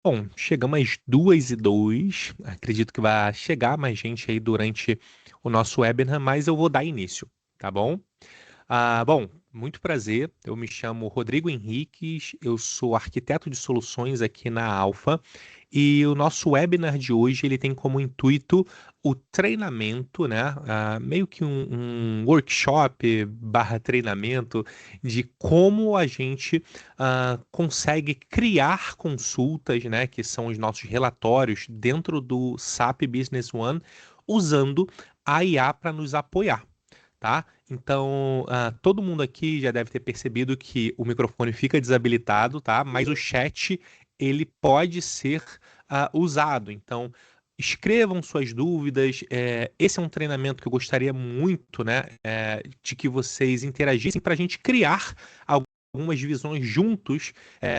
Bom, chegamos às 2h02. Acredito que vai chegar mais gente aí durante o nosso webinar, mas eu vou dar início, tá bom? Bom, muito prazer. Eu me chamo Rodrigo Henriques, eu sou arquiteto de soluções aqui na Alfa e o nosso webinar de hoje ele tem como intuito o treinamento, né? Meio que um workshop barra treinamento de como a gente consegue criar consultas, né? Que são os nossos relatórios dentro do SAP Business One, usando a IA para nos apoiar. Tá? Então, todo mundo aqui já deve ter percebido que o microfone fica desabilitado, tá? Mas o chat ele pode ser usado. Então, escrevam suas dúvidas. Esse é um treinamento que eu gostaria muito, né, de que vocês interagissem para a gente criar algumas visões juntos,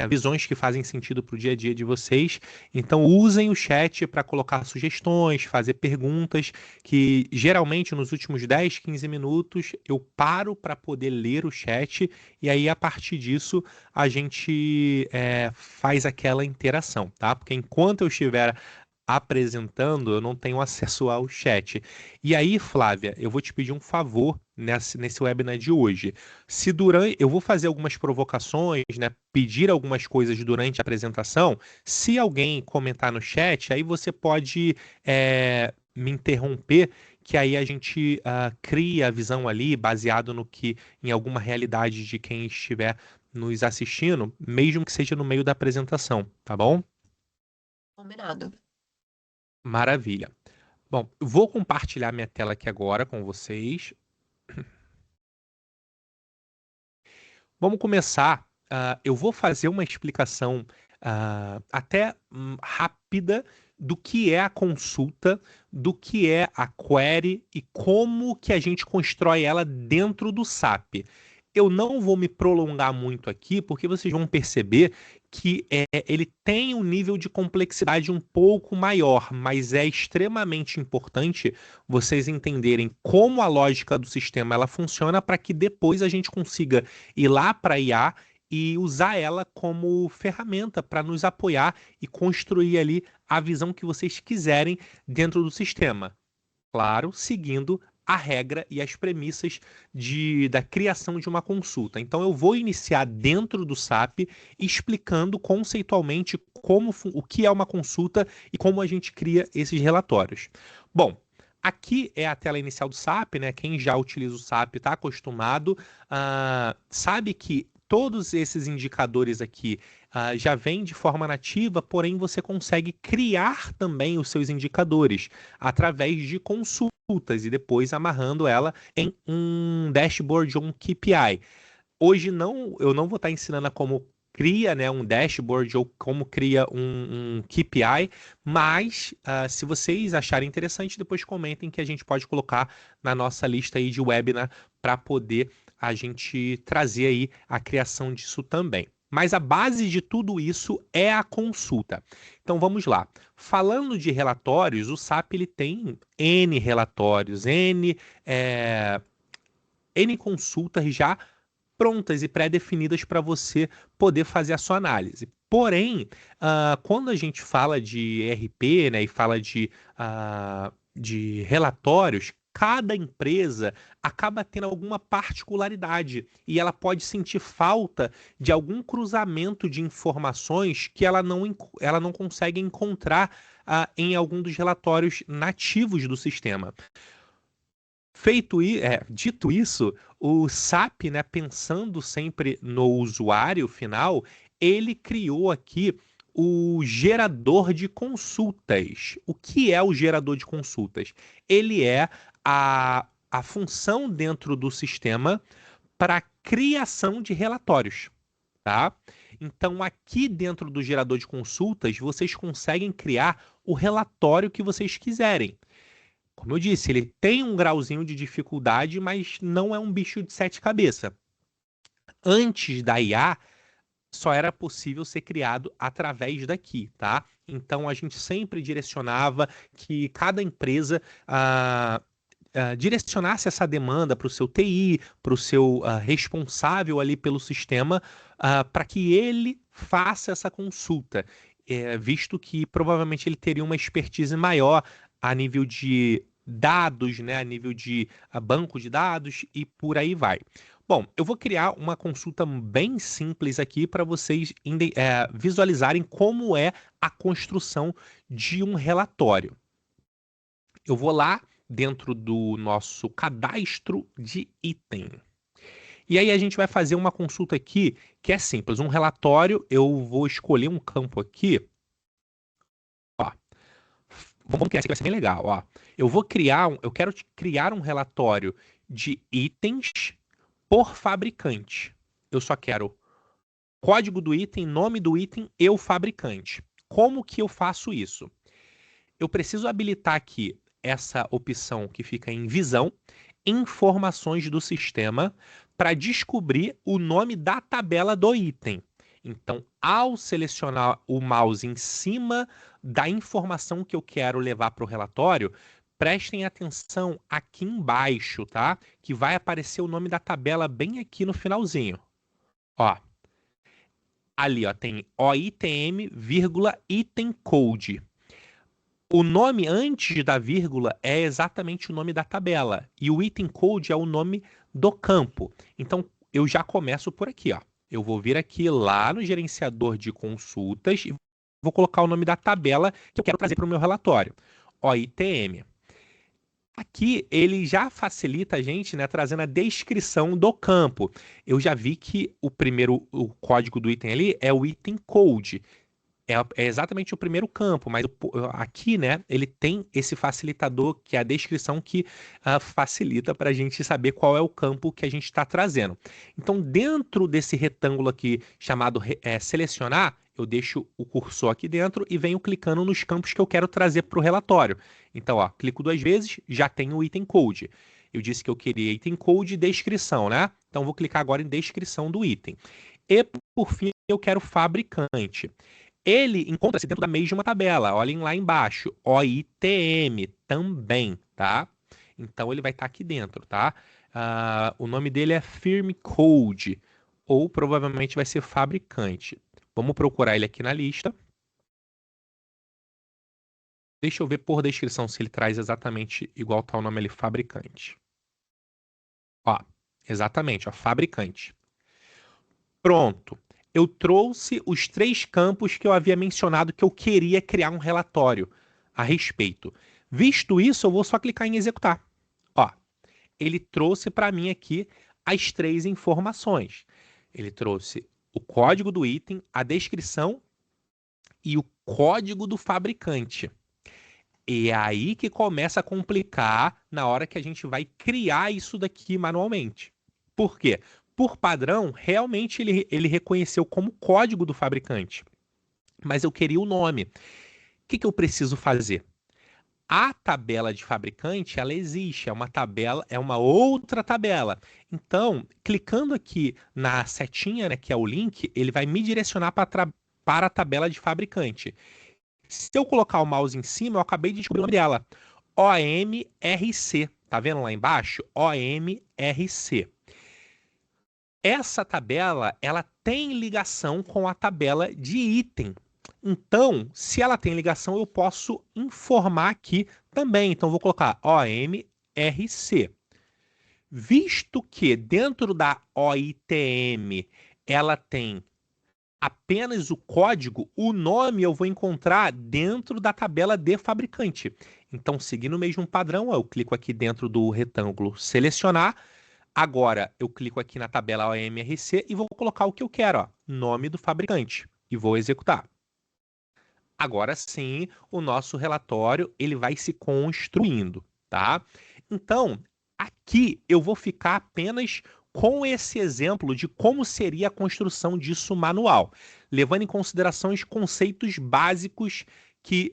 visões que fazem sentido para o dia a dia de vocês. Então, usem o chat para colocar sugestões, fazer perguntas, que geralmente nos últimos 10, 15 minutos eu paro para poder ler o chat e aí a partir disso a gente faz aquela interação, tá? Porque enquanto eu estiver apresentando, eu não tenho acesso ao chat. E aí, Flávia, eu vou te pedir um favor nesse webinar de hoje. Se durante, eu vou fazer algumas provocações, né, pedir algumas coisas durante a apresentação, se alguém comentar no chat, aí você pode me interromper, que aí a gente cria a visão ali, baseado no que, em alguma realidade de quem estiver nos assistindo, mesmo que seja no meio da apresentação, tá bom? Combinado. Maravilha. Bom, eu vou compartilhar minha tela aqui agora com vocês. Vamos começar. Eu vou fazer uma explicação até rápida do que é a consulta, do que é a query e como que a gente constrói ela dentro do SAP. Eu não vou me prolongar muito aqui, porque vocês vão perceber que ele tem um nível de complexidade um pouco maior, mas é extremamente importante vocês entenderem como a lógica do sistema ela funciona para que depois a gente consiga ir lá para a IA e usar ela como ferramenta para nos apoiar e construir ali a visão que vocês quiserem dentro do sistema. Claro, seguindo a regra e as premissas da criação de uma consulta. Então, eu vou iniciar dentro do SAP, explicando conceitualmente o que é uma consulta e como a gente cria esses relatórios. Bom, aqui é a tela inicial do SAP, né? Quem já utiliza o SAP está acostumado, sabe que todos esses indicadores aqui já vêm de forma nativa, porém você consegue criar também os seus indicadores através de consultas e depois amarrando ela em um dashboard ou um KPI. Hoje eu não vou estar ensinando a como cria, né, um dashboard ou como cria um KPI, mas se vocês acharem interessante, depois comentem que a gente pode colocar na nossa lista aí de webinar para poder a gente trazer aí a criação disso também. Mas a base de tudo isso é a consulta. Então vamos lá. Falando de relatórios, o SAP ele tem N relatórios, N consultas já prontas e pré-definidas para você poder fazer a sua análise. Porém, quando a gente fala de ERP, né, e fala de relatórios, cada empresa acaba tendo alguma particularidade e ela pode sentir falta de algum cruzamento de informações que ela não consegue encontrar em algum dos relatórios nativos do sistema. Dito isso, o SAP, né, pensando sempre no usuário final, ele criou aqui o gerador de consultas. O que é o gerador de consultas? Ele é a função dentro do sistema para criação de relatórios, tá? Então, aqui dentro do gerador de consultas, vocês conseguem criar o relatório que vocês quiserem. Como eu disse, ele tem um grauzinho de dificuldade, mas não é um bicho de sete cabeças. Antes da IA, só era possível ser criado através daqui, tá? Então a gente sempre direcionava que cada empresa direcionasse essa demanda para o seu TI, para o seu responsável ali pelo sistema, para que ele faça essa consulta. visto que provavelmente ele teria uma expertise maior a nível de dados, né, a nível de banco de dados e por aí vai. Bom, eu vou criar uma consulta bem simples aqui para vocês visualizarem como é a construção de um relatório. Eu vou lá dentro do nosso cadastro de item. E aí a gente vai fazer uma consulta aqui que é simples. Um relatório, eu vou escolher um campo aqui. Ó, vamos criar esse aqui, vai ser bem legal. Ó. Eu quero criar um relatório de itens por fabricante. Eu só quero código do item, nome do item e o fabricante. Como que eu faço isso? Eu preciso habilitar aqui essa opção que fica em visão, informações do sistema, para descobrir o nome da tabela do item. Então, ao selecionar o mouse em cima da informação que eu quero levar para o relatório, prestem atenção aqui embaixo, tá? Que vai aparecer o nome da tabela bem aqui no finalzinho. Ó, ali, ó, tem OITM, item code. O nome antes da vírgula é exatamente o nome da tabela e o item code é o nome do campo. Então, eu já começo por aqui, ó. Eu vou vir aqui lá no gerenciador de consultas e vou colocar o nome da tabela que eu quero trazer para o meu relatório. OITM. Aqui ele já facilita a gente, né, trazendo a descrição do campo. Eu já vi que o código do item ali é o item code. É exatamente o primeiro campo, mas aqui, né, ele tem esse facilitador, que é a descrição que facilita para a gente saber qual é o campo que a gente está trazendo. Então, dentro desse retângulo aqui, chamado selecionar, eu deixo o cursor aqui dentro e venho clicando nos campos que eu quero trazer para o relatório. Então, ó, clico 2 vezes, já tenho o item code. Eu disse que eu queria item code e descrição, né? Então, vou clicar agora em descrição do item. E, por fim, eu quero fabricante. Ele encontra-se dentro da mesma tabela. Olhem lá embaixo. OITM também, tá? Então ele vai estar aqui dentro, tá? O nome dele é Firm Code. Ou provavelmente vai ser fabricante. Vamos procurar ele aqui na lista. Deixa eu ver por descrição se ele traz exatamente igual tá o nome ali, fabricante. Ó, exatamente, ó, fabricante. Pronto. Eu trouxe os 3 campos que eu havia mencionado que eu queria criar um relatório a respeito. Visto isso, eu vou só clicar em executar. Ó, ele trouxe para mim aqui as 3 informações. Ele trouxe o código do item, a descrição e o código do fabricante. E é aí que começa a complicar na hora que a gente vai criar isso daqui manualmente. Por quê? Por padrão, realmente ele reconheceu como código do fabricante. Mas eu queria o nome. O que eu preciso fazer? A tabela de fabricante, ela existe, é uma tabela, é uma outra tabela. Então, clicando aqui na setinha, né, que é o link, ele vai me direcionar para a tabela de fabricante. Se eu colocar o mouse em cima, eu acabei de descobrir o nome dela. OMRC. Tá vendo lá embaixo? OMRC. Essa tabela, ela tem ligação com a tabela de item. Então, se ela tem ligação, eu posso informar aqui também. Então, vou colocar OMRC. Visto que dentro da OITM ela tem apenas o código, o nome eu vou encontrar dentro da tabela de fabricante. Então, seguindo o mesmo padrão, eu clico aqui dentro do retângulo selecionar. Agora, eu clico aqui na tabela OMRC e vou colocar o que eu quero, ó, nome do fabricante, e vou executar. Agora sim, o nosso relatório ele vai se construindo, tá? Então, aqui eu vou ficar apenas com esse exemplo de como seria a construção disso manual, levando em consideração os conceitos básicos que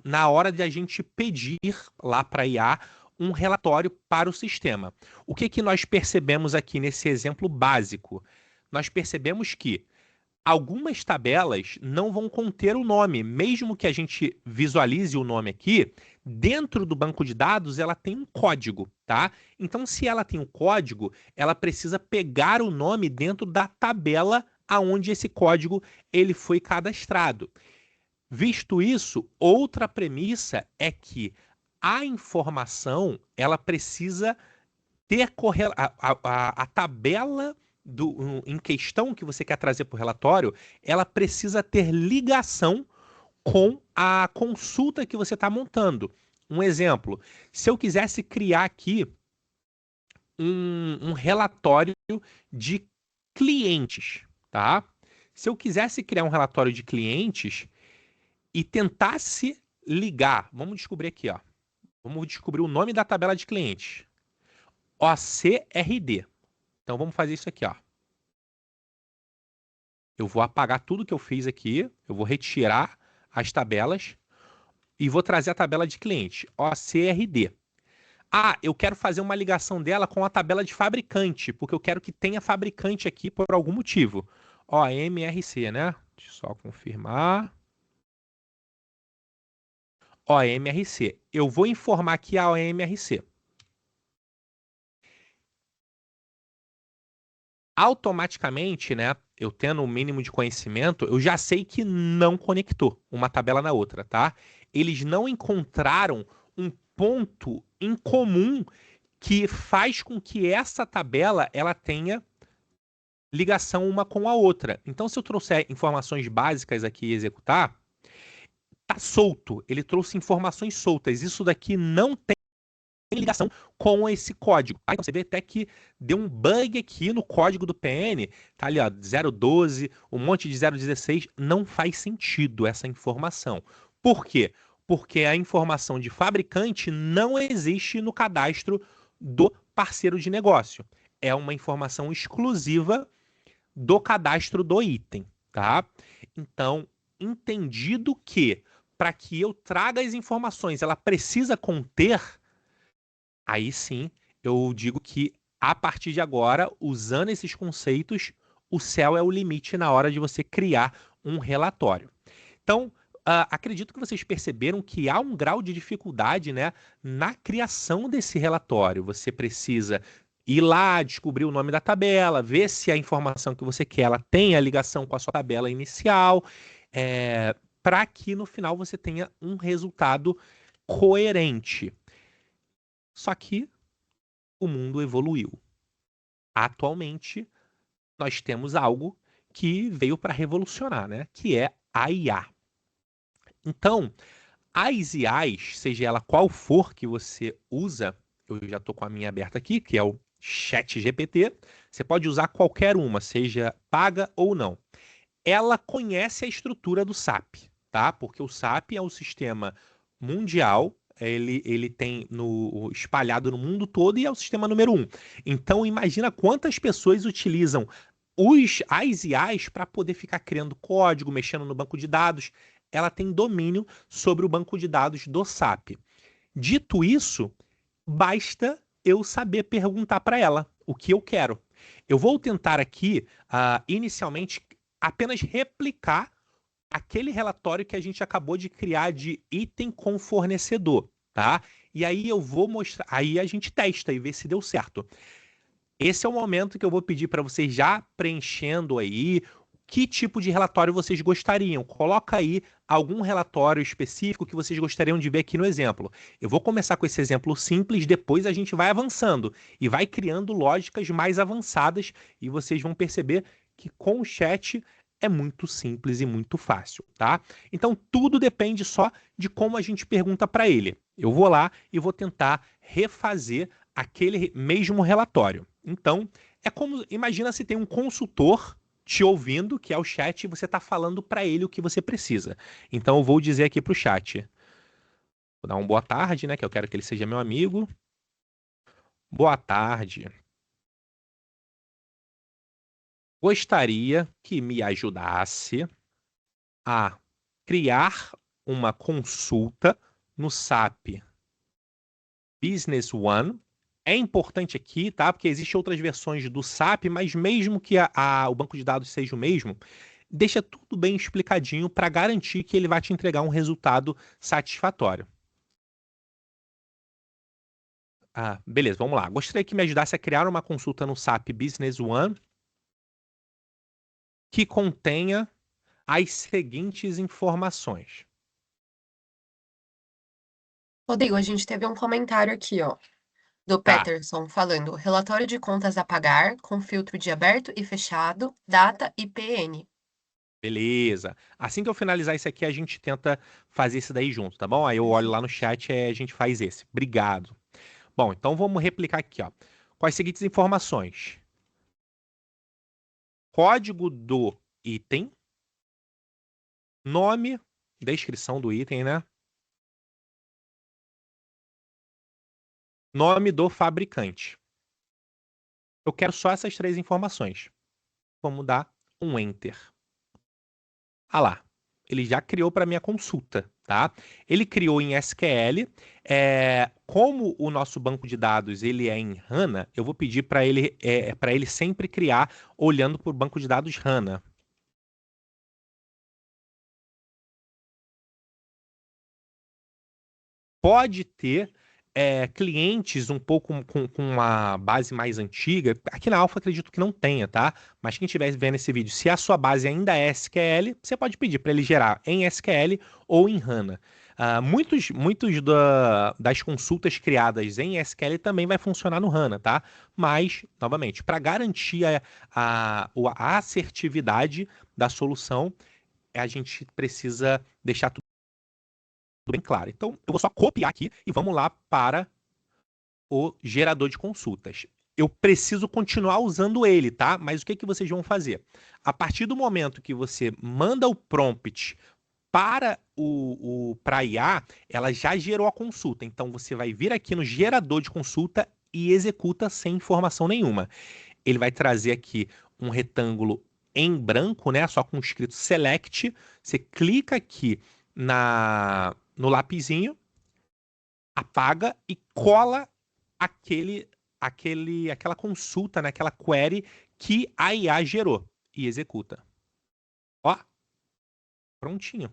na hora de a gente pedir lá para a IA um relatório para o sistema. O que que nós percebemos aqui nesse exemplo básico? Nós percebemos que algumas tabelas não vão conter o nome, mesmo que a gente visualize o nome aqui, dentro do banco de dados ela tem um código, tá? Então, se ela tem um código, ela precisa pegar o nome dentro da tabela aonde esse código ele foi cadastrado. Visto isso, outra premissa é que a informação ela precisa ter a tabela em questão que você quer trazer para o relatório, ela precisa ter ligação com a consulta que você está montando. Um exemplo, se eu quisesse criar aqui um relatório de clientes, tá? Se eu quisesse criar um relatório de clientes e tentasse ligar, vamos descobrir aqui, ó. Vamos descobrir o nome da tabela de clientes. OCRD. Então vamos fazer isso aqui, ó. Eu vou apagar tudo que eu fiz aqui, eu vou retirar as tabelas e vou trazer a tabela de cliente, OCRD. Ah, eu quero fazer uma ligação dela com a tabela de fabricante, porque eu quero que tenha fabricante aqui por algum motivo. Ó, MRC, né? Deixa eu só confirmar. Ó, MRC. Eu vou informar aqui a OMRC. Automaticamente, né, eu tendo o mínimo de conhecimento, eu já sei que não conectou uma tabela na outra, tá? Eles não encontraram um ponto em comum que faz com que essa tabela ela tenha ligação uma com a outra. Então, se eu trouxer informações básicas aqui e executar, tá solto. Ele trouxe informações soltas. Isso daqui não tem ligação com esse código. Aí você vê até que deu um bug aqui no código do PN, tá ali, ó, 012, um monte de 016, não faz sentido essa informação. Por quê? Porque a informação de fabricante não existe no cadastro do parceiro de negócio. É uma informação exclusiva do cadastro do item, tá? Então, entendido que para que eu traga as informações, ela precisa conter. Aí sim, eu digo que a partir de agora, usando esses conceitos, o céu é o limite na hora de você criar um relatório. Então, acredito que vocês perceberam que há um grau de dificuldade, né, na criação desse relatório. Você precisa ir lá, descobrir o nome da tabela, ver se a informação que você quer ela tem a ligação com a sua tabela inicial, para que no final você tenha um resultado coerente. Só que o mundo evoluiu. Atualmente, nós temos algo que veio para revolucionar, né? Que é a IA. Então, as IAs, seja ela qual for que você usa, eu já estou com a minha aberta aqui, que é o ChatGPT. Você pode usar qualquer uma, seja paga ou não. Ela conhece a estrutura do SAP, tá? Porque o SAP é um sistema mundial, ele tem espalhado no mundo todo e é o sistema número um. Então, imagina quantas pessoas utilizam as IAs para poder ficar criando código, mexendo no banco de dados. Ela tem domínio sobre o banco de dados do SAP. Dito isso, basta eu saber perguntar para ela o que eu quero. Eu vou tentar aqui, inicialmente, apenas replicar aquele relatório que a gente acabou de criar de item com fornecedor, tá? E aí eu vou mostrar, aí a gente testa e vê se deu certo. Esse é o momento que eu vou pedir para vocês já preenchendo aí que tipo de relatório vocês gostariam. Coloca aí algum relatório específico que vocês gostariam de ver aqui no exemplo. Eu vou começar com esse exemplo simples, depois a gente vai avançando e vai criando lógicas mais avançadas e vocês vão perceber que com o chat é muito simples e muito fácil, tá? Então tudo depende só de como a gente pergunta para ele. Eu vou lá e vou tentar refazer aquele mesmo relatório. Então, é como, imagina se tem um consultor te ouvindo, que é o chat, e você está falando para ele o que você precisa. Então, eu vou dizer aqui para o chat. Vou dar uma boa tarde, né? Que eu quero que ele seja meu amigo. Boa tarde. Gostaria que me ajudasse a criar uma consulta no SAP Business One. É importante aqui, tá? Porque existem outras versões do SAP, mas mesmo que o banco de dados seja o mesmo, deixa tudo bem explicadinho para garantir que ele vai te entregar um resultado satisfatório. Beleza, vamos lá. Gostaria que me ajudasse a criar uma consulta no SAP Business One que contenha as seguintes informações. Rodrigo, a gente teve um comentário aqui, ó, do Tá, Peterson falando: relatório de contas a pagar, com filtro de aberto e fechado, data e PN. beleza. Assim que eu finalizar isso aqui, a gente tenta fazer isso daí junto, tá bom? Aí eu olho lá no chat e a gente faz esse. Obrigado. Bom, então vamos replicar aqui, ó. Com as seguintes informações: código do item, nome, descrição do item, né? Nome do fabricante. Eu quero só essas três informações. Vamos dar um Enter. Ah lá, ele já criou para minha consulta, tá? Ele criou em SQL. Como o nosso banco de dados ele é em HANA, eu vou pedir para ele sempre criar olhando para o banco de dados HANA. Pode ter clientes um pouco com uma base mais antiga. Aqui na Alpha acredito que não tenha, tá? Mas quem estiver vendo esse vídeo, se a sua base ainda é SQL, você pode pedir para ele gerar em SQL ou em HANA. Muitos das consultas criadas em SQL também vai funcionar no HANA, tá? Mas, novamente, para garantir a assertividade da solução, a gente precisa deixar tudo bem claro. Então, eu vou só copiar aqui e vamos lá para o gerador de consultas. Eu preciso continuar usando ele, tá? Mas o que que vocês vão fazer? A partir do momento que você manda o prompt para para IA, ela já gerou a consulta. Então você vai vir aqui no gerador de consulta e executa sem informação nenhuma. Ele vai trazer aqui um retângulo em branco, né? Só com escrito select. Você clica aqui no lapisinho, apaga e cola aquela consulta, né, aquela query que a IA gerou e executa. Ó, prontinho.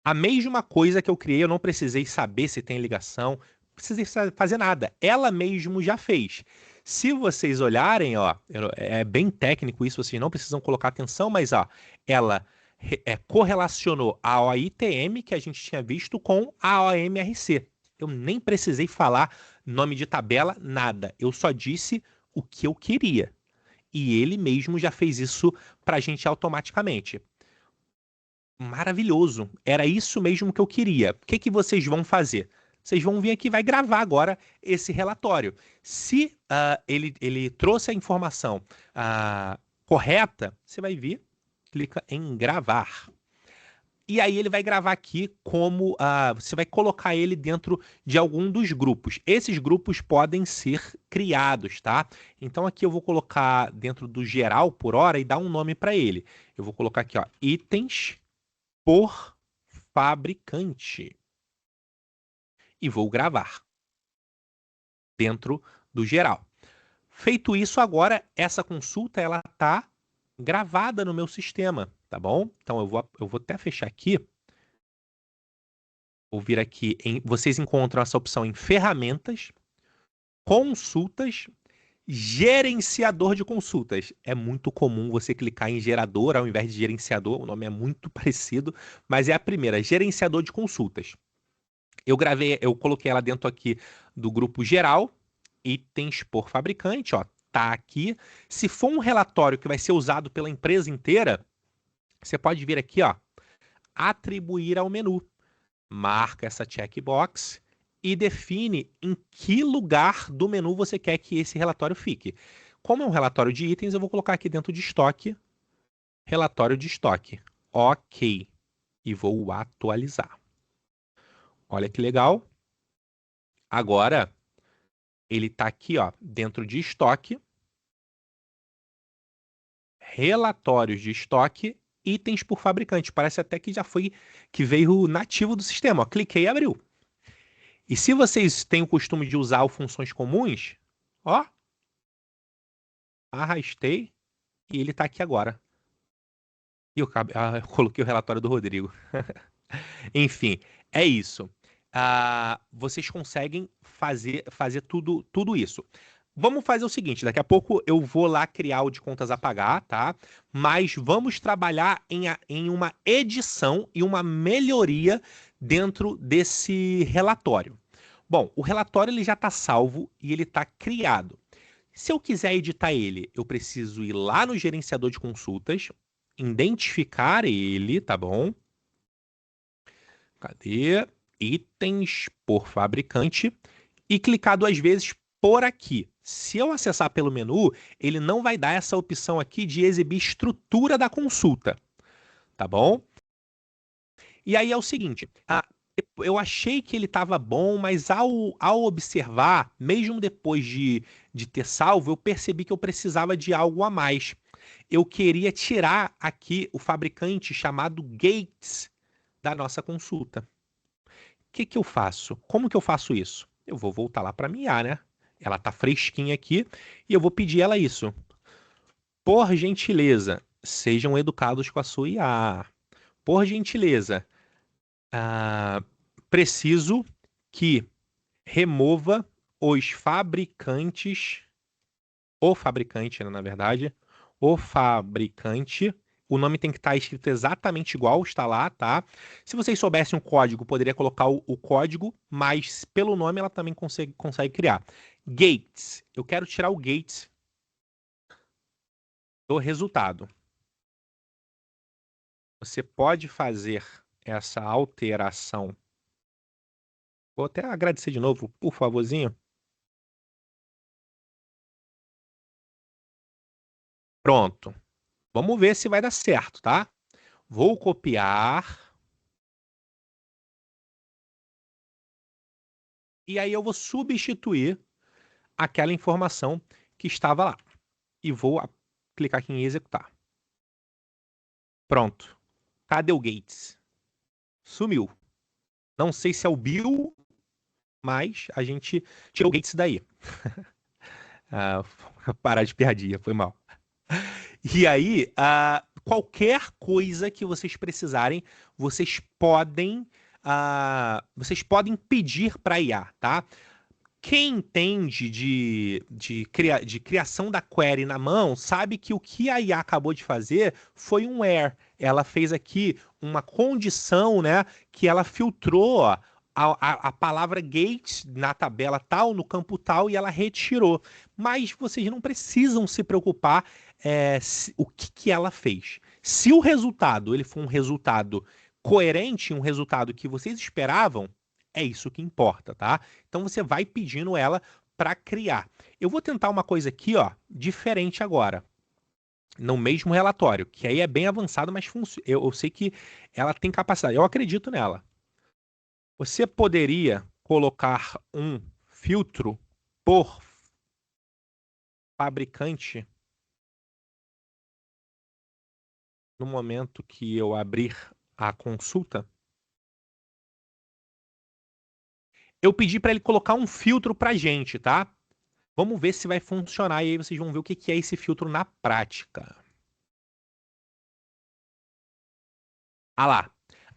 A mesma coisa que eu criei, eu não precisei saber se tem ligação, não precisei fazer nada. Ela mesmo já fez. Se vocês olharem, ó, é bem técnico isso, vocês não precisam colocar atenção, mas ó, ela correlacionou a OITM que a gente tinha visto com a OMRC. Eu nem precisei falar nome de tabela, nada. Eu só disse o que eu queria. E ele mesmo já fez isso para a gente automaticamente. Maravilhoso. Era isso mesmo que eu queria. O que que vocês vão fazer? Vocês vão vir aqui e vai gravar agora esse relatório. Se ele trouxe a informação correta, você vai vir, clica em gravar. E aí ele vai gravar aqui como você vai colocar ele dentro de algum dos grupos. Esses grupos podem ser criados, tá? Então aqui eu vou colocar dentro do geral por hora e dar um nome para ele. Eu vou colocar aqui, ó, itens por fabricante. E vou gravar dentro do geral. Feito isso, agora essa consulta ela está gravada no meu sistema, tá bom? Então eu vou até fechar aqui. Vou vir aqui vocês encontram essa opção em ferramentas, consultas, gerenciador de consultas. É muito comum você clicar em gerador ao invés de gerenciador, o nome é muito parecido, mas é a primeira, gerenciador de consultas. Eu coloquei ela dentro aqui do grupo geral, itens por fabricante, ó, tá aqui. Se for um relatório que vai ser usado pela empresa inteira, você pode vir aqui, ó, atribuir ao menu. Marca essa checkbox e define em que lugar do menu você quer que esse relatório fique. Como é um relatório de itens, eu vou colocar aqui dentro de estoque, relatório de estoque. Ok. E vou atualizar. Olha que legal. Agora, ele está aqui, ó, dentro de estoque, relatórios de estoque, itens por fabricante. Parece até que já foi, que veio nativo do sistema. Ó, cliquei e abriu. E se vocês têm o costume de usar o funções comuns, ó, arrastei e ele está aqui agora. E eu coloquei o relatório do Rodrigo. Enfim, é isso. Vocês conseguem fazer tudo isso. vamos fazer o seguinte, daqui a pouco eu vou lá criar o de contas a pagar, tá? Mas vamos trabalhar em uma edição e uma melhoria dentro desse relatório. Bom, o relatório ele já está salvo e ele está criado. Se eu quiser editar ele, eu preciso ir lá no gerenciador de consultas, identificar ele, tá bom? Cadê? Itens por fabricante e clicar 2 vezes por aqui. Se eu acessar pelo menu, ele não vai dar essa opção aqui de exibir estrutura da consulta, tá bom? E aí é o seguinte, eu achei que ele estava bom, mas ao observar, mesmo depois de ter salvo, eu percebi que eu precisava de algo a mais. Eu queria tirar aqui o fabricante chamado Gates da nossa consulta. O que que eu faço? Como que eu faço isso? Eu vou voltar lá para minha IA, né? Ela tá fresquinha aqui e eu vou pedir ela isso. Por gentileza, sejam educados com a sua IA. Por gentileza, ah, preciso que remova os fabricantes, o fabricante, né, na verdade, o fabricante. O nome tem que estar escrito exatamente igual está lá, tá? Se vocês soubessem o código, poderia colocar o código, mas pelo nome ela também consegue criar. Gates. Eu quero tirar o Gates do resultado. Você pode fazer essa alteração. Vou até agradecer de novo, por favorzinho. Pronto. Vamos ver se vai dar certo, tá? Vou copiar. E aí eu vou substituir aquela informação que estava lá. E vou clicar aqui em executar. Pronto. Cadê o Gates? Sumiu. Não sei se é o Bill, mas a gente tirou o Gates daí. Parar de piadinha, foi mal. E aí, qualquer coisa que vocês precisarem, vocês podem pedir para a IA, tá? Quem entende de criação da query na mão sabe que o que a IA acabou de fazer foi um where. Ela fez aqui uma condição, né, que ela filtrou a palavra gate na tabela tal, no campo tal, e ela retirou. Mas vocês não precisam se preocupar o que ela fez. Se o resultado ele for um resultado coerente, um resultado que vocês esperavam, é isso que importa, tá? Então você vai pedindo ela para criar. Eu vou tentar uma coisa aqui, ó, diferente agora, no mesmo relatório, que aí é bem avançado, mas eu sei que ela tem capacidade. Eu acredito nela. Você poderia colocar um filtro por fabricante no momento que eu abrir a consulta? Eu pedi para ele colocar um filtro para gente, tá? Vamos ver se vai funcionar e aí vocês vão ver o que é esse filtro na prática. Ah lá.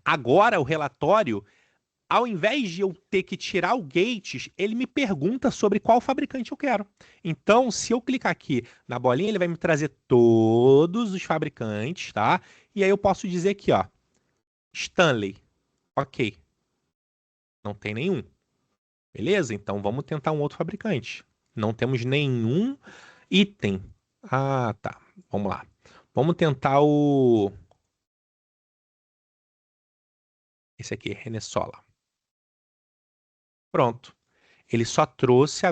Agora o relatório, ao invés de eu ter que tirar o Gates, ele me pergunta sobre qual fabricante eu quero. Então, se eu clicar aqui na bolinha, ele vai me trazer todos os fabricantes, tá? E aí eu posso dizer aqui, ó, Stanley. Ok. Não tem nenhum. Beleza? Então vamos tentar um outro fabricante. Não temos nenhum item. Ah, tá. Vamos lá. Vamos tentar esse aqui, Renesola. Pronto. Ele só trouxe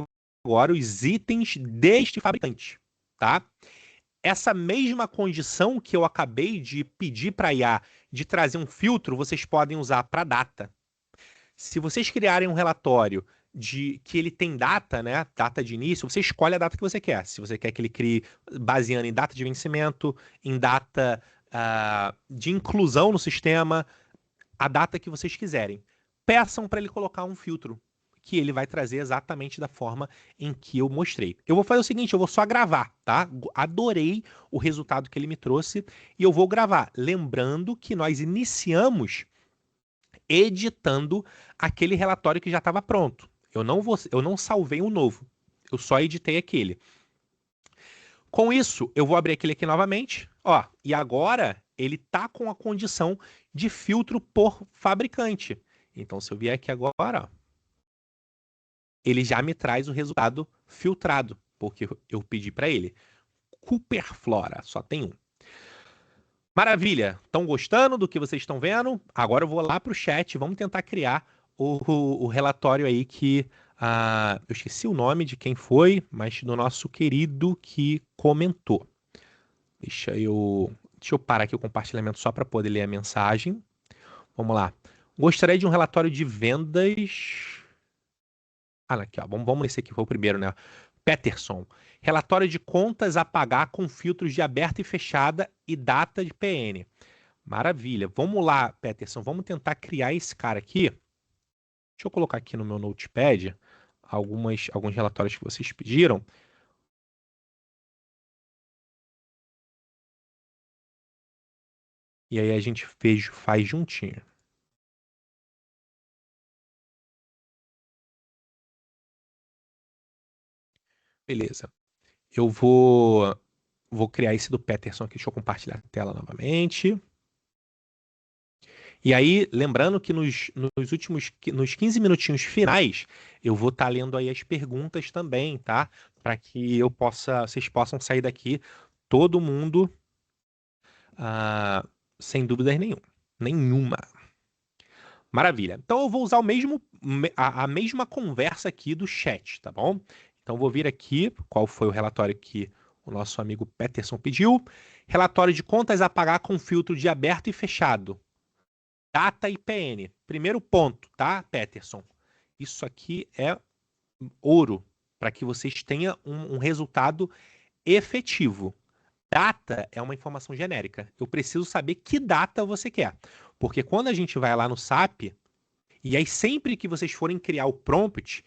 agora os itens deste fabricante, tá? Essa mesma condição que eu acabei de pedir para a IA de trazer um filtro, vocês podem usar para data. Se vocês criarem um relatório de que ele tem data, né, data de início, você escolhe a data que você quer. Se você quer que ele crie baseando em data de vencimento, em data de inclusão no sistema, a data que vocês quiserem. Peçam para ele colocar um filtro que ele vai trazer exatamente da forma em que eu mostrei. Eu vou fazer o seguinte, eu vou só gravar, tá? Adorei o resultado que ele me trouxe e eu vou gravar. Lembrando que nós iniciamos editando aquele relatório que já estava pronto. Eu não salvei um novo. Eu só editei aquele. Com isso, eu vou abrir aquele aqui novamente, ó, e agora ele tá com a condição de filtro por fabricante. Então, se eu vier aqui agora, ó, ele já me traz o resultado filtrado, porque eu pedi para ele. Cooper Flora, só tem um. Maravilha! Estão gostando do que vocês estão vendo? Agora eu vou lá para o chat, vamos tentar criar o relatório aí que eu esqueci o nome de quem foi, mas do nosso querido que comentou. Deixa eu parar aqui o compartilhamento só para poder ler a mensagem. Vamos lá. Gostaria de um relatório de vendas. Aqui, ó. Vamos nesse aqui, foi o primeiro, né? Peterson. Relatório de contas a pagar com filtros de aberta e fechada e data de PN. Maravilha. Vamos lá, Peterson. Vamos tentar criar esse cara aqui. Deixa eu colocar aqui no meu Notepad alguns relatórios que vocês pediram. E aí a gente faz juntinho. Beleza. Eu vou criar esse do Peterson aqui. Deixa eu compartilhar a tela novamente. E aí, lembrando que nos 15 minutinhos finais, eu vou estar lendo aí as perguntas também, tá? Para que vocês possam sair daqui, todo mundo, sem dúvidas nenhuma. Maravilha. Então eu vou usar a mesma conversa aqui do chat, tá bom? Então eu vou vir aqui, qual foi o relatório que o nosso amigo Peterson pediu? Relatório de contas a pagar com filtro de aberto e fechado. Data e PN. Primeiro ponto, tá, Peterson? Isso aqui é ouro para que vocês tenham um resultado efetivo. Data é uma informação genérica. Eu preciso saber que data você quer. Porque quando a gente vai lá no SAP, e aí sempre que vocês forem criar o prompt,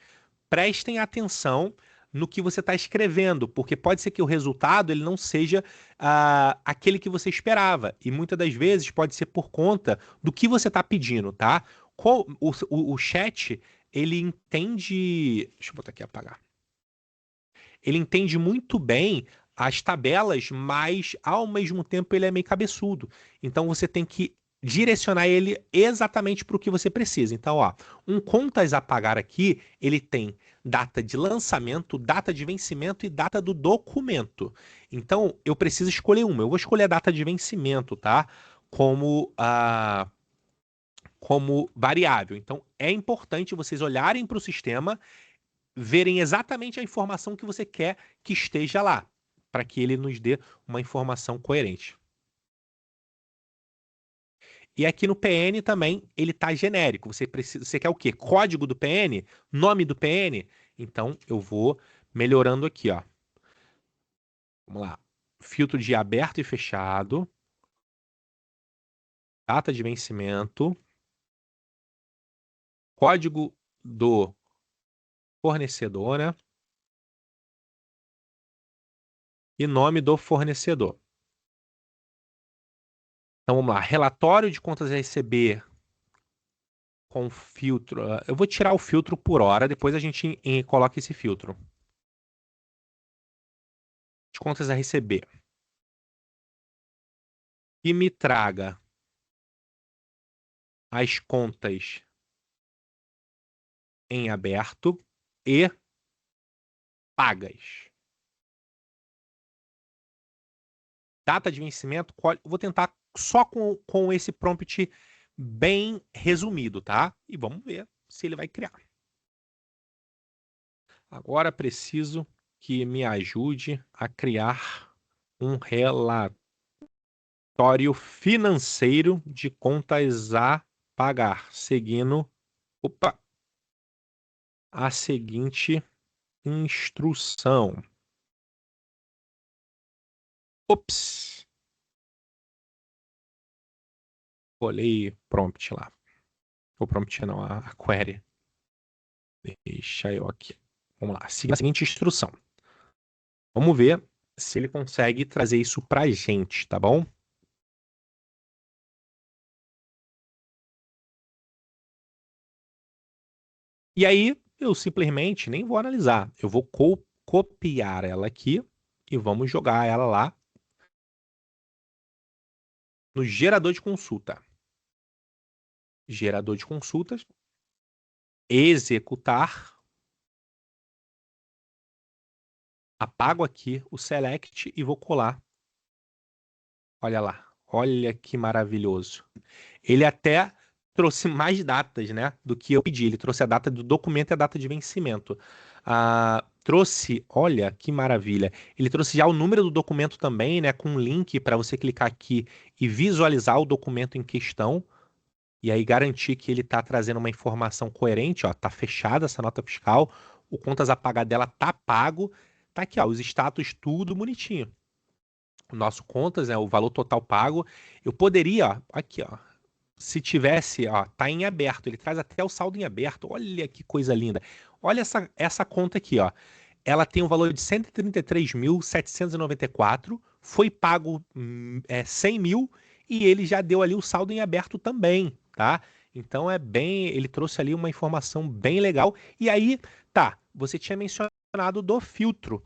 prestem atenção no que você está escrevendo, porque pode ser que o resultado ele não seja aquele que você esperava. E muitas das vezes pode ser por conta do que você está pedindo, tá? O chat, ele entende. Deixa eu botar aqui apagar. Ele entende muito bem as tabelas, mas ao mesmo tempo ele é meio cabeçudo. Então você tem que direcionar ele exatamente para o que você precisa. Então, ó, um contas a pagar aqui, ele tem data de lançamento, data de vencimento e data do documento. Então, eu preciso escolher uma. Eu vou escolher a data de vencimento, tá? Como variável. Então, é importante vocês olharem para o sistema, verem exatamente a informação que você quer que esteja lá, para que ele nos dê uma informação coerente. E aqui no PN também ele está genérico. Você quer o quê? Código do PN? Nome do PN? Então eu vou melhorando aqui, ó. Vamos lá. Filtro de aberto e fechado. Data de vencimento. Código do fornecedor, né? E nome do fornecedor. Então vamos lá. Relatório de contas a receber com filtro. Eu vou tirar o filtro por hora, depois a gente coloca esse filtro. De contas a receber. E me traga as contas em aberto e pagas. Data de vencimento, vou tentar só com esse prompt bem resumido, tá? E vamos ver se ele vai criar. Agora preciso que me ajude a criar um relatório financeiro de contas a pagar, seguindo, a seguinte instrução. Ops! Olhei prompt lá. O prompt não, a query. Deixa eu aqui. Vamos lá. Siga a seguinte instrução. Vamos ver se ele consegue trazer isso pra gente, tá bom? E aí, eu simplesmente nem vou analisar. Eu vou copiar ela aqui e vamos jogar ela lá no gerador de consulta. Gerador de consultas, executar, apago aqui o select e vou colar. Olha lá, olha que maravilhoso. Ele até trouxe mais datas, né, do que eu pedi. Ele trouxe a data do documento e a data de vencimento. Trouxe, olha que maravilha. Ele trouxe já o número do documento também, né, com um link para você clicar aqui e visualizar o documento em questão. E aí garantir que ele está trazendo uma informação coerente, ó, tá fechada essa nota fiscal, o contas a pagar dela tá pago, tá aqui, ó, os status tudo bonitinho. O nosso contas, o valor total pago, eu poderia, ó, aqui, ó, se tivesse, ó, tá em aberto, ele traz até o saldo em aberto, olha que coisa linda. Olha essa conta aqui, ó. Ela tem um valor de 133.794, foi pago 100 mil e ele já deu ali o saldo em aberto também, tá? Então ele trouxe ali uma informação bem legal. E aí, tá, você tinha mencionado do filtro.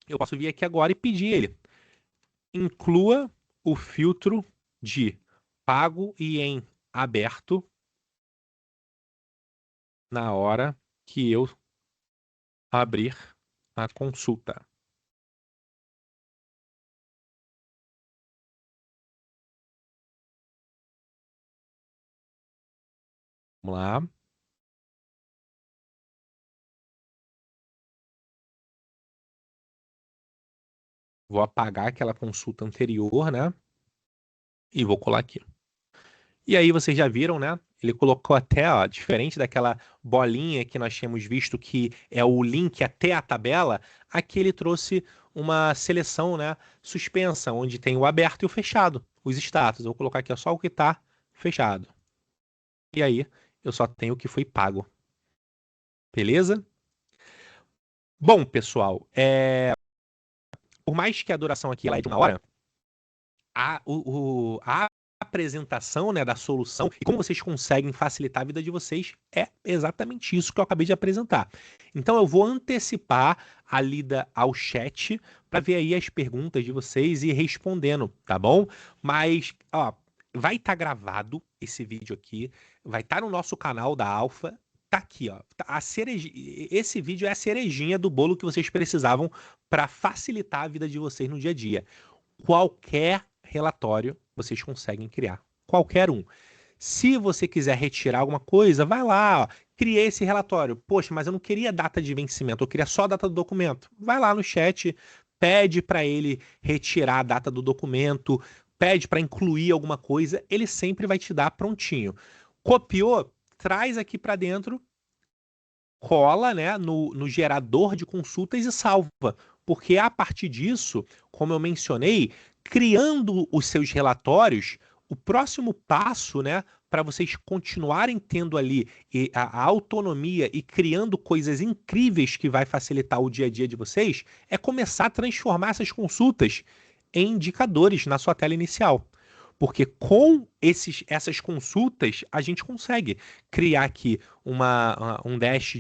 Eu posso vir aqui agora e pedir ele. Inclua o filtro de pago e em aberto na hora que eu abrir a consulta. Vamos lá. Vou apagar aquela consulta anterior, né? E vou colar aqui. E aí vocês já viram, né? Ele colocou até, ó, diferente daquela bolinha que nós tínhamos visto que é o link até a tabela, aqui ele trouxe uma seleção, né, suspensa, onde tem o aberto e o fechado, os status. Eu vou colocar aqui ó, só o que está fechado. E aí eu só tenho o que foi pago. Beleza? Bom, pessoal, por mais que a duração aqui ela é de 1 hora, a apresentação, né, da solução e como vocês conseguem facilitar a vida de vocês é exatamente isso que eu acabei de apresentar. Então eu vou antecipar a lida ao chat para ver aí as perguntas de vocês e ir respondendo, tá bom? Mas, ó, vai estar gravado esse vídeo aqui, vai estar no nosso canal da Alfa. Tá aqui, ó. Esse vídeo é a cerejinha do bolo que vocês precisavam para facilitar a vida de vocês no dia a dia. Qualquer relatório vocês conseguem criar. Qualquer um. Se você quiser retirar alguma coisa, vai lá, ó, criei esse relatório. Poxa, mas eu não queria data de vencimento, eu queria só a data do documento. Vai lá no chat, pede para ele retirar a data do documento, pede para incluir alguma coisa, ele sempre vai te dar prontinho. Copiou? Traz aqui para dentro, cola, né, no gerador de consultas e salva. Porque a partir disso, como eu mencionei, criando os seus relatórios, o próximo passo, né, para vocês continuarem tendo ali a autonomia e criando coisas incríveis que vai facilitar o dia a dia de vocês, é começar a transformar essas consultas em indicadores na sua tela inicial. Porque com essas consultas, a gente consegue criar aqui um dash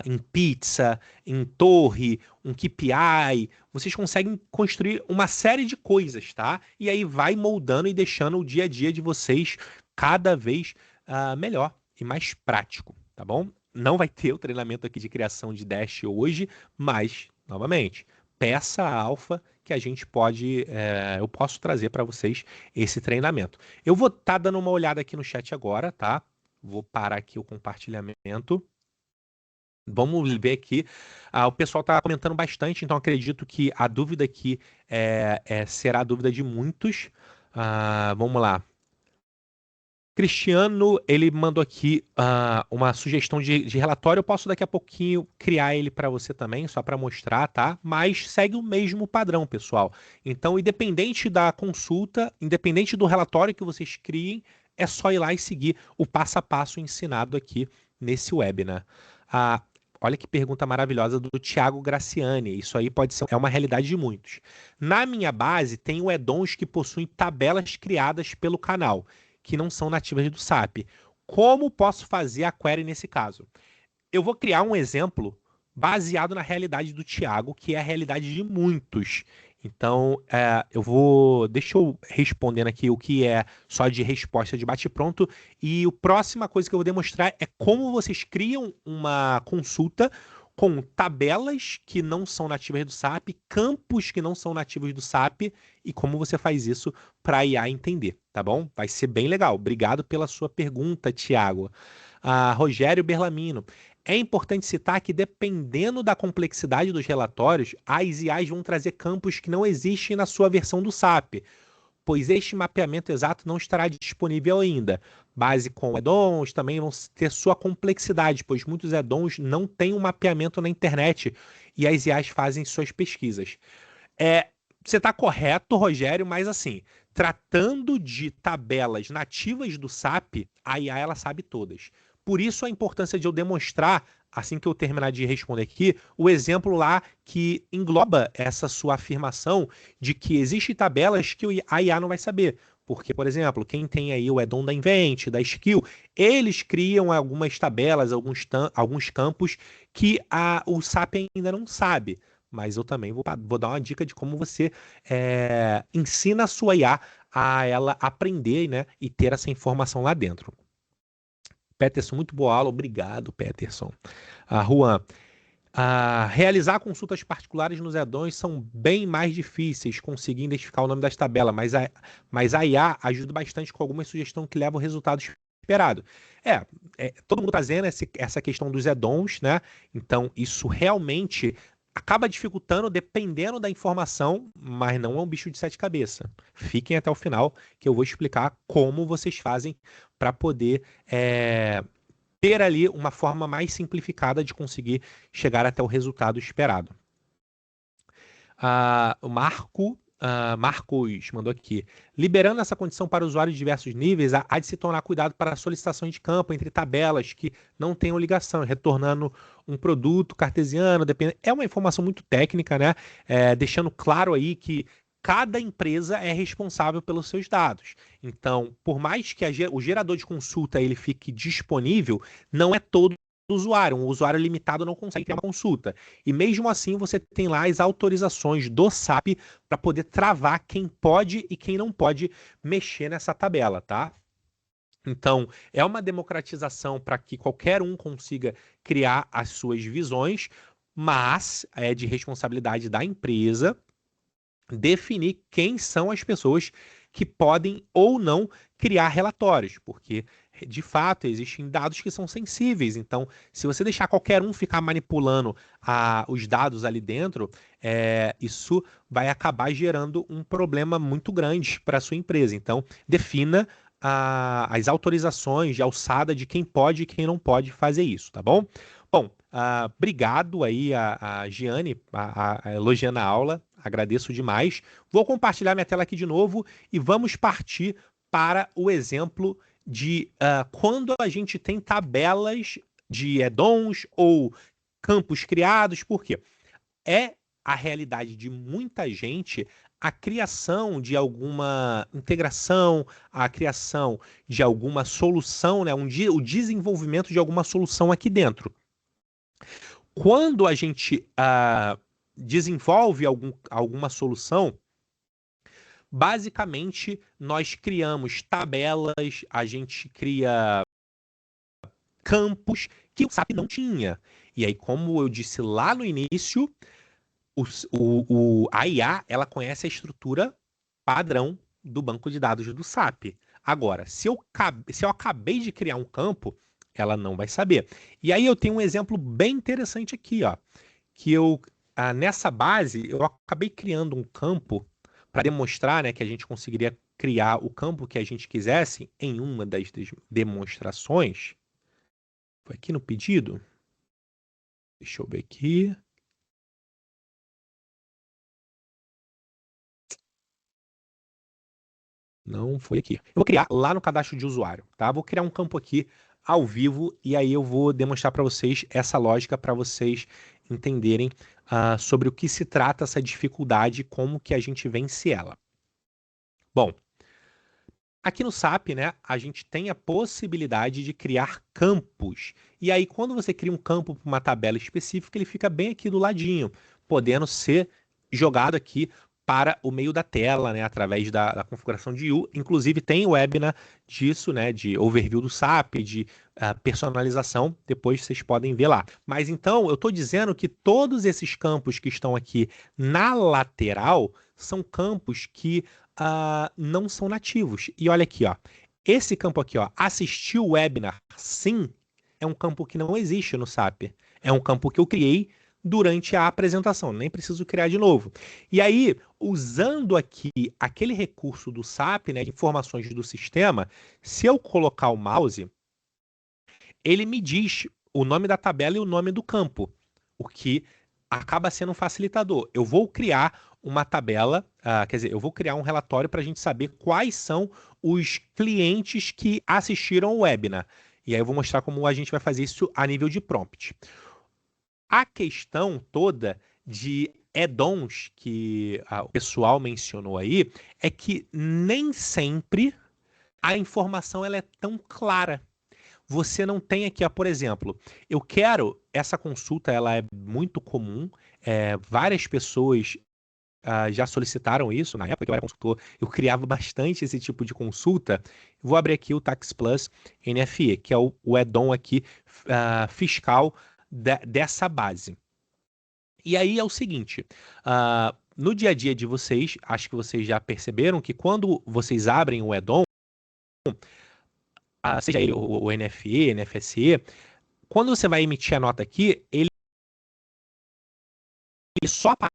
em pizza, em torre, um KPI. Vocês conseguem construir uma série de coisas, tá? E aí vai moldando e deixando o dia a dia de vocês cada vez melhor e mais prático, tá bom? Não vai ter o treinamento aqui de criação de dash hoje, mas, novamente, peça a Alfa que a gente pode, eu posso trazer para vocês esse treinamento. Eu vou estar dando uma olhada aqui no chat agora, tá? Vou parar aqui o compartilhamento. Vamos ver aqui. O pessoal está comentando bastante, então acredito que a dúvida aqui será a dúvida de muitos. Vamos lá. Cristiano, ele mandou aqui uma sugestão de relatório. Eu posso daqui a pouquinho criar ele para você também, só para mostrar, tá? Mas segue o mesmo padrão, pessoal. Então, independente da consulta, independente do relatório que vocês criem, é só ir lá e seguir o passo a passo ensinado aqui nesse webinar. Olha que pergunta maravilhosa do Thiago Graciani. Isso aí pode ser uma realidade de muitos. Na minha base, tem o add-ons que possuem tabelas criadas pelo canal que não são nativas do SAP. Como posso fazer a query nesse caso? Eu vou criar um exemplo baseado na realidade do Thiago, que é a realidade de muitos. Então, deixa eu respondendo aqui o que é só de resposta de bate-pronto. E a próxima coisa que eu vou demonstrar é como vocês criam uma consulta com tabelas que não são nativas do SAP, campos que não são nativos do SAP e como você faz isso para a IA entender, tá bom? Vai ser bem legal. Obrigado pela sua pergunta, Thiago. Rogério Berlamino. É importante citar que, dependendo da complexidade dos relatórios, as IAs vão trazer campos que não existem na sua versão do SAP, pois este mapeamento exato não estará disponível ainda. Base com add-ons também vão ter sua complexidade, pois muitos add-ons não têm um mapeamento na internet e as IAs fazem suas pesquisas. Você está correto, Rogério, mas assim, tratando de tabelas nativas do SAP, a IA ela sabe todas. Por isso a importância de eu demonstrar, assim que eu terminar de responder aqui, o exemplo lá que engloba essa sua afirmação de que existem tabelas que a IA não vai saber. Porque, por exemplo, quem tem aí o add-on da Invent, da Skill, eles criam algumas tabelas, alguns campos que o SAP ainda não sabe. Mas eu também vou dar uma dica de como você ensina a sua IA a ela aprender, né, e ter essa informação lá dentro. Peterson, muito boa aula, obrigado, Peterson. Juan, realizar consultas particulares nos add-ons são bem mais difíceis, conseguir identificar o nome das tabelas, mas a IA ajuda bastante com algumas sugestões que levam ao resultado esperado. Todo mundo trazendo essa questão dos add-ons, né? Então, isso realmente acaba dificultando dependendo da informação, mas não é um bicho de sete cabeças. Fiquem até o final que eu vou explicar como vocês fazem para poder ter ali uma forma mais simplificada de conseguir chegar até o resultado esperado. O Marcos mandou aqui. Liberando essa condição para usuários de diversos níveis, há de se tomar cuidado para a solicitação de campo entre tabelas que não tenham ligação, retornando um produto cartesiano. É uma informação muito técnica, né? Deixando claro aí que cada empresa é responsável pelos seus dados. Então, por mais que o gerador de consulta ele fique disponível, não é todo usuário. Um usuário limitado não consegue criar uma consulta. E mesmo assim, você tem lá as autorizações do SAP para poder travar quem pode e quem não pode mexer nessa tabela, tá? Então, é uma democratização para que qualquer um consiga criar as suas visões, mas é de responsabilidade da empresa definir quem são as pessoas que podem ou não criar relatórios, porque de fato existem dados que são sensíveis. Então, se você deixar qualquer um ficar manipulando os dados ali dentro, isso vai acabar gerando um problema muito grande para a sua empresa. Então, defina as autorizações de alçada de quem pode e quem não pode fazer isso, tá bom? Bom, obrigado aí a Giane elogiando a aula, agradeço demais. Vou compartilhar minha tela aqui de novo e vamos partir para o exemplo de quando a gente tem tabelas de add-ons ou campos criados, por quê? É a realidade de muita gente a criação de alguma integração, a criação de alguma solução, né? O desenvolvimento de alguma solução aqui dentro. Quando a gente desenvolve alguma solução, basicamente nós criamos tabelas, a gente cria campos que o SAP não tinha. E aí, como eu disse lá no início, a IA ela conhece a estrutura padrão do banco de dados do SAP. Agora, se eu acabei de criar um campo, ela não vai saber. E aí eu tenho um exemplo bem interessante aqui, ó, que nessa base eu acabei criando um campo para demonstrar, né, que a gente conseguiria criar o campo que a gente quisesse em uma das demonstrações. Foi aqui no pedido? Deixa eu ver aqui. Não foi aqui. Eu vou criar lá no cadastro de usuário, tá? Vou criar um campo aqui ao vivo e aí eu vou demonstrar para vocês essa lógica para vocês entenderem sobre o que se trata essa dificuldade e como que a gente vence ela. Bom, Aqui no SAP, né, a gente tem a possibilidade de criar campos. E aí, quando você cria um campo para uma tabela específica, ele fica bem aqui do ladinho, podendo ser jogado aqui para o meio da tela, né, através da configuração de U. Inclusive, tem webinar disso, né, de overview do SAP, de personalização. Depois vocês podem ver lá. Mas então, eu estou dizendo que todos esses campos que estão aqui na lateral são campos que não são nativos. E olha aqui, ó. Esse campo aqui, ó, assistir o webinar, sim, é um campo que não existe no SAP. É um campo que eu criei durante a apresentação, nem preciso criar de novo. E aí, usando aqui aquele recurso do SAP, né, de informações do sistema, se eu colocar o mouse, ele me diz o nome da tabela e o nome do campo, o que acaba sendo um facilitador. Eu vou criar uma tabela, quer dizer, eu vou criar um relatório para a gente saber quais são os clientes que assistiram ao webinar. E aí eu vou mostrar como a gente vai fazer isso a nível de prompt. A questão toda de add-ons que o pessoal mencionou aí é que nem sempre a informação ela é tão clara. Você não tem aqui, ó, por exemplo, eu quero, essa consulta ela é muito comum, várias pessoas já solicitaram isso, na época que eu era consultor, eu criava bastante esse tipo de consulta. Vou abrir aqui o Tax Plus NFE, que é o add-on aqui fiscal dessa base. E aí é o seguinte, no dia a dia de vocês, acho que vocês já perceberam que quando vocês abrem o add-on, seja ele o NFE, NFSE, quando você vai emitir a nota aqui, ele só aparece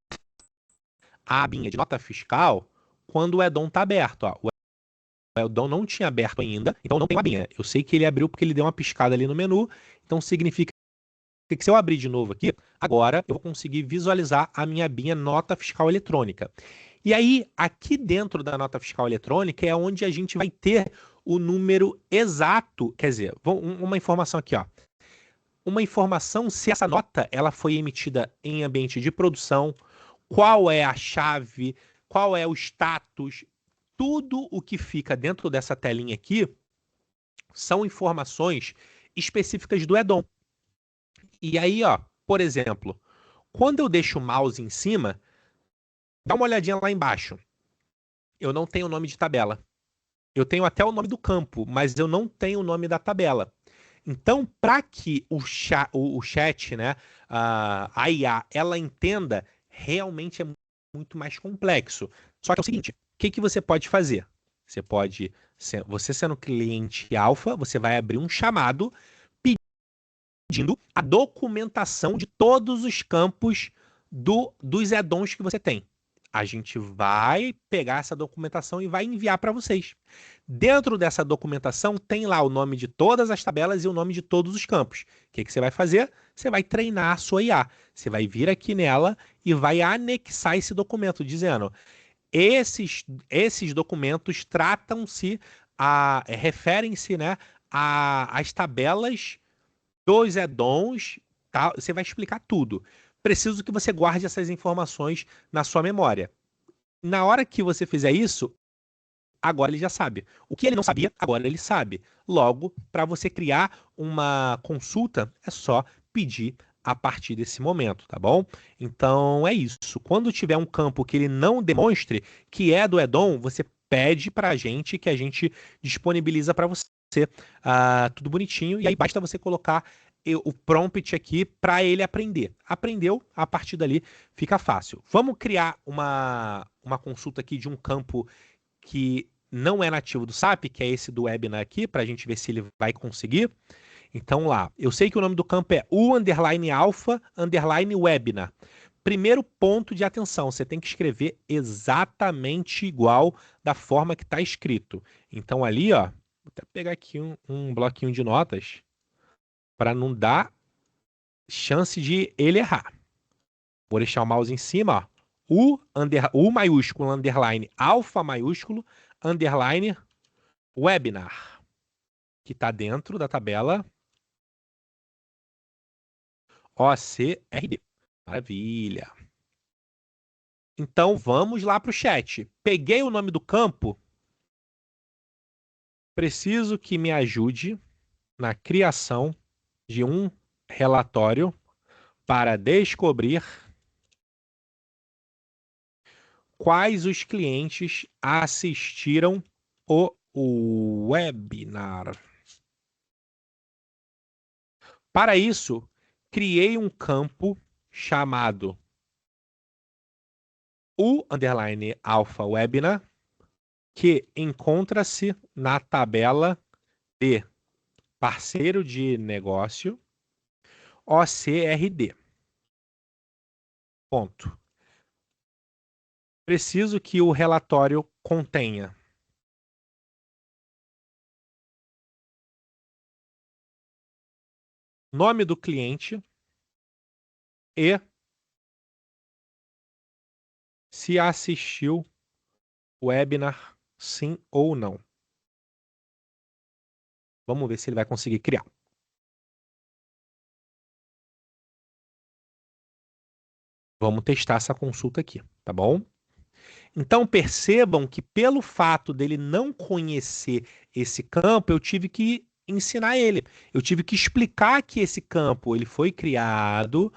a abinha de nota fiscal quando o add-on está aberto. Ó. O add-on não tinha aberto ainda, então não tem uma abinha. Eu sei que ele abriu porque ele deu uma piscada ali no menu, então significa que se eu abrir de novo aqui, agora eu vou conseguir visualizar a minha abinha nota fiscal eletrônica. E aí, aqui dentro da nota fiscal eletrônica é onde a gente vai ter o número exato, quer dizer, uma informação aqui, ó. Uma informação se essa nota ela foi emitida em ambiente de produção, qual é a chave, qual é o status, tudo o que fica dentro dessa telinha aqui são informações específicas do add-on. E aí, ó, por exemplo, quando eu deixo o mouse em cima, dá uma olhadinha lá embaixo. Eu não tenho o nome de tabela. Eu tenho até o nome do campo, mas eu não tenho o nome da tabela. Então, para que o chat, né, a IA, ela entenda, realmente é muito mais complexo. Só que é o seguinte, o que você pode fazer? Você pode, você sendo cliente alfa, você vai abrir um chamado pedindo a documentação de todos os campos dos add-ons que você tem. A gente vai pegar essa documentação e vai enviar para vocês. Dentro dessa documentação tem lá o nome de todas as tabelas e o nome de todos os campos. O que você vai fazer? Você vai treinar a sua IA. Você vai vir aqui nela e vai anexar esse documento, dizendo: esses documentos tratam-se, referem-se, né, às tabelas dos add-ons, tá? Você vai explicar tudo. Preciso que você guarde essas informações na sua memória. Na hora que você fizer isso, agora ele já sabe. O que ele não sabia, agora ele sabe. Logo, para você criar uma consulta, é só pedir a partir desse momento, tá bom? Então é isso. Quando tiver um campo que ele não demonstre que é do add-on, você pede para a gente que a gente disponibiliza para você tudo bonitinho. E aí basta você colocar o prompt aqui para ele aprender. Aprendeu, a partir dali fica fácil. Vamos criar uma consulta aqui de um campo que não é nativo do SAP, que é esse do webinar aqui, para a gente ver se ele vai conseguir. Então lá, eu sei que o nome do campo é u_alpha_webinar. Primeiro ponto de atenção, você tem que escrever exatamente igual da forma que está escrito. Então ali, ó, vou até pegar aqui um bloquinho de notas para não dar chance de ele errar. Vou deixar o mouse em cima, ó. U maiúsculo, underline, alfa maiúsculo, underline, webinar, que está dentro da tabela OCRD. Maravilha. Então, vamos lá para o chat. Peguei o nome do campo. preciso que me ajude na criação de um relatório para descobrir quais os clientes assistiram o webinar. Para isso, criei um campo chamado o_alpha webinar, que encontra-se na tabela de parceiro de negócio OCRD. Ponto. Preciso que o relatório contenha nome do cliente e se assistiu o webinar, sim ou não. Vamos ver se ele vai conseguir criar. Vamos testar essa consulta aqui, tá bom? Então percebam que pelo fato dele não conhecer esse campo, eu tive que ensinar ele. Eu tive que explicar que esse campo ele foi criado,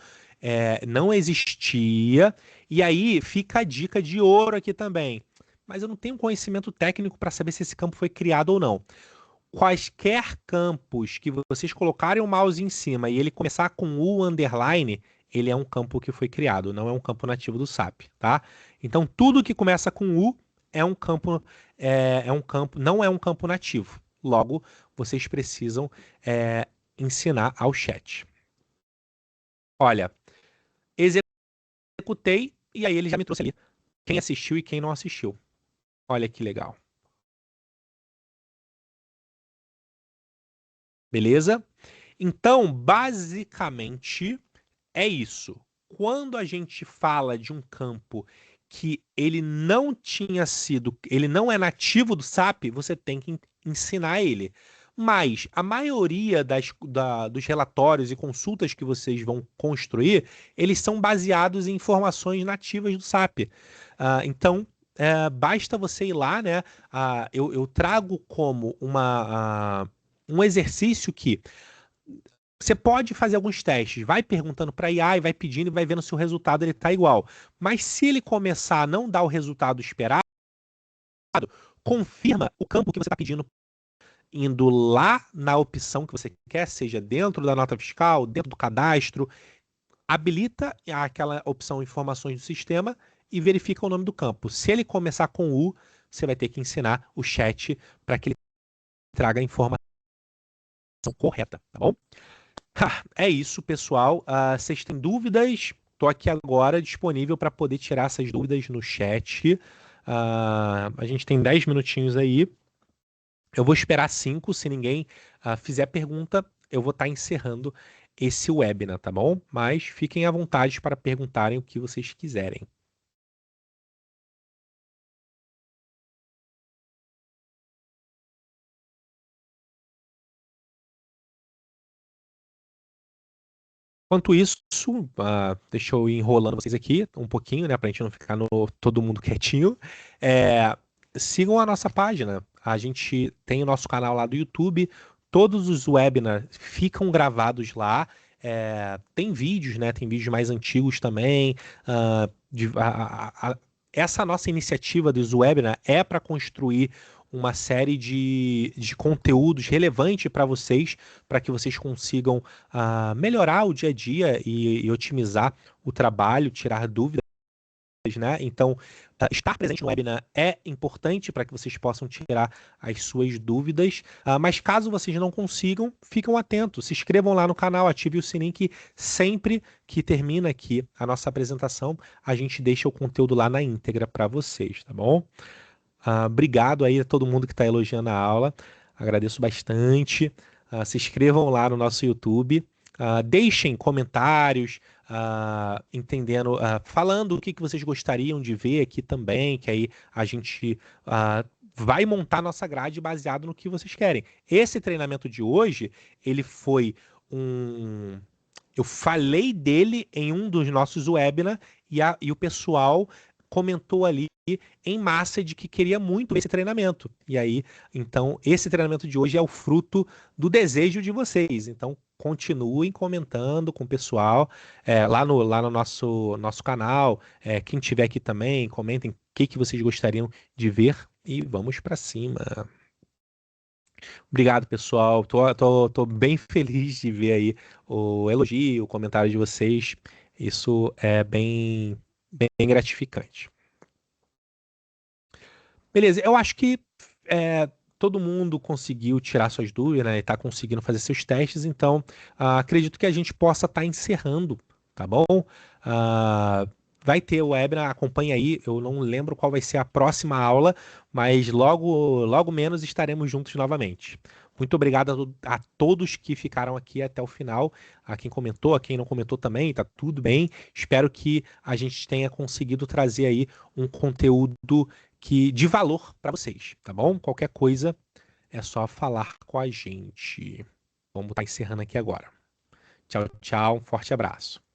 não existia, e aí fica a dica de ouro aqui também. Mas eu não tenho conhecimento técnico para saber se esse campo foi criado ou não. Quaisquer campos que vocês colocarem o mouse em cima e ele começar com o underline, ele é um campo que foi criado, não é um campo nativo do SAP, tá? Então tudo que começa com U é um campo, não é um campo nativo. Logo, vocês precisam ensinar ao chat. Olha, executei e aí ele já me trouxe ali quem assistiu e quem não assistiu. Olha que legal. Beleza? Então, basicamente, é isso. Quando a gente fala de um campo que ele não tinha sido, ele não é nativo do SAP, você tem que ensinar ele. Mas a maioria dos relatórios e consultas que vocês vão construir, eles são baseados em informações nativas do SAP. Então, basta você ir lá, né? Eu trago como um exercício que você pode fazer alguns testes, vai perguntando para a IA e vai pedindo e vai vendo se o resultado ele está igual. Mas se ele começar a não dar o resultado esperado, confirma o campo que você está pedindo, indo lá na opção que você quer, seja dentro da nota fiscal, dentro do cadastro, habilita aquela opção informações do sistema e verifica o nome do campo. Se ele começar com U, você vai ter que ensinar o chat para que ele traga a informação correta, tá bom? É isso, pessoal. Vocês têm dúvidas? Estou aqui agora disponível para poder tirar essas dúvidas no chat. A gente tem 10 minutinhos aí. Eu vou esperar 5. Se ninguém fizer pergunta, eu vou estar encerrando esse webinar, tá bom? Mas fiquem à vontade para perguntarem o que vocês quiserem. Enquanto isso, deixa eu ir enrolando vocês aqui um pouquinho, né, para a gente não ficar todo mundo quietinho. Sigam a nossa página. A gente tem o nosso canal lá do YouTube. Todos os webinars ficam gravados lá. Tem vídeos, né? Tem vídeos mais antigos também. Essa nossa iniciativa dos webinars é para construir uma série de conteúdos relevantes para que vocês consigam melhorar o dia a dia e otimizar o trabalho, tirar dúvidas, né? Então, estar presente no webinar é importante para que vocês possam tirar as suas dúvidas, mas caso vocês não consigam, fiquem atentos, se inscrevam lá no canal, ative o sininho que sempre que termina aqui a nossa apresentação, a gente deixa o conteúdo lá na íntegra para vocês, tá bom? Obrigado aí a todo mundo que está elogiando a aula. Agradeço bastante. Se inscrevam lá no nosso YouTube. Deixem comentários, entendendo, falando o que vocês gostariam de ver aqui também, que aí a gente vai montar nossa grade baseado no que vocês querem. Esse treinamento de hoje, ele foi eu falei dele em um dos nossos webinars e o pessoal comentou ali em massa de que queria muito esse treinamento. E aí, então, esse treinamento de hoje é o fruto do desejo de vocês. Então, continuem comentando com o pessoal lá no nosso canal. Quem tiver aqui também, comentem o que vocês gostariam de ver e vamos para cima. Obrigado, pessoal. Tô bem feliz de ver aí o elogio, o comentário de vocês. Isso é bem gratificante. Beleza, eu acho que é, todo mundo conseguiu tirar suas dúvidas, né, e está conseguindo fazer seus testes, então acredito que a gente possa estar encerrando, tá bom? Ah, vai ter o webinar, acompanha aí, eu não lembro qual vai ser a próxima aula, mas logo menos estaremos juntos novamente. Muito obrigado a todos que ficaram aqui até o final, a quem comentou, a quem não comentou também, tá tudo bem. Espero que a gente tenha conseguido trazer aí um conteúdo de valor para vocês, tá bom? Qualquer coisa é só falar com a gente. Vamos estar encerrando aqui agora. Tchau, tchau, um forte abraço.